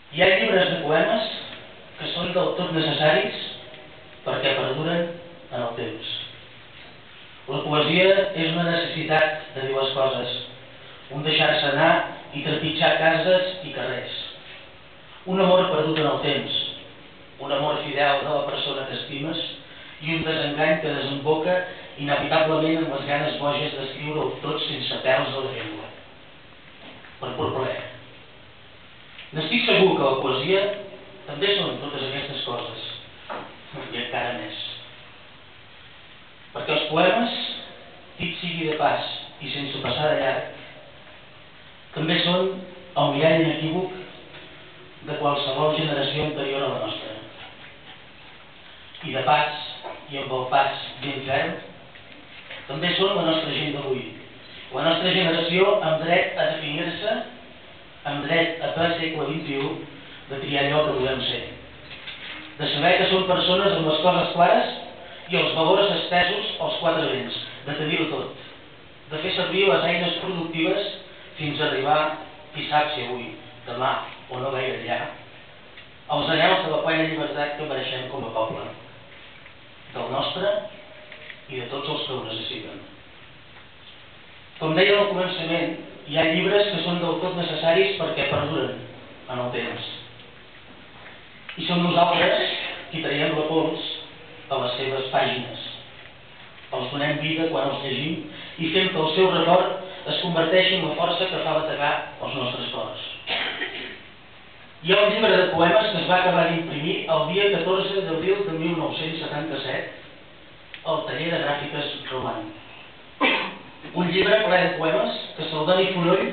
Hi ha llibres de poemes que són del tot necessaris perquè perduren en el temps. La poesia és una necessitat de dues coses: un deixar-se anar i trepitjar cases i carrers, un amor perdut en el temps, un amor fidel de la persona que estimes i un desengany que desemboca inevitablement en les ganes boges d'escriure-ho tot sense pèls a la llengua, per pur plaer. N'estic segur que la poesia també són totes aquestes coses, i encara més. Perquè els poemes, dit sigui de pas i sense passar de llarg, també són el mirall inequívoc de qualsevol generació anterior a la nostra. I de pas, i amb el pas ben ferm, també són la nostra gent d'avui, la nostra generació amb dret a definir-se, amb dret a ple segle XXI, de triar allò que volem ser, de saber que som persones amb les coses clares i els valors estesos als quatre vents, de tenir-ho tot, de fer servir les eines productives fins a arribar, qui sap si avui, demà o no gaire enllà, als anhels de la plena llibertat que mereixem com a poble, del nostre i de tots els que ho necessiten. Com deia al començament, hi ha llibres que són del tot necessaris perquè perduren en el temps. I som nosaltres qui traiem la pols a les seves pàgines. Els donem vida quan els llegim i fem que el seu record es converteixi en la força que fa bategar els nostres cors. Hi ha un llibre de poemes que es va acabar d'imprimir el dia 14 d'abril de 1977 al taller de gràfiques Roman. Un llibre ple de poemes que Celdoni Fonoll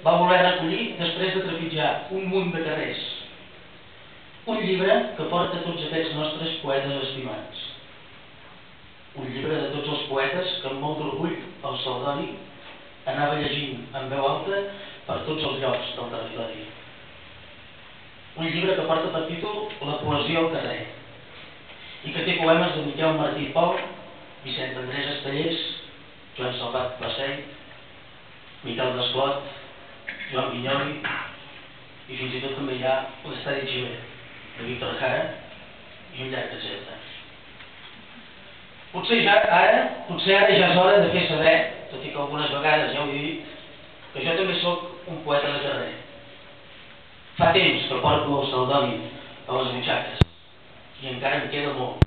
va voler recollir després de trepitjar un munt de carrers. Un llibre que porta tots aquests nostres poetes estimats. Un llibre de tots els poetes que amb molt d'orgull el Celdoni anava llegint en veu alta per tots els llocs del territori. Un llibre que porta per títol La poesia al carrer i que té poemes de Miquel Martí i Pol, Vicent Andrés Estellers, Joan Salvat Placell, Miquel Desclot, Joan Vinyoli i fins i tot també hi ha l'Estadi Xile, de Víctor Jara i un llarg etcètera. Potser ara ja és hora de fer saber, tot i que algunes vegades ja ho he dit, que jo també sóc un poeta de carrer. Fa temps que porto el Celdoni a les butxaques i encara em queda molt.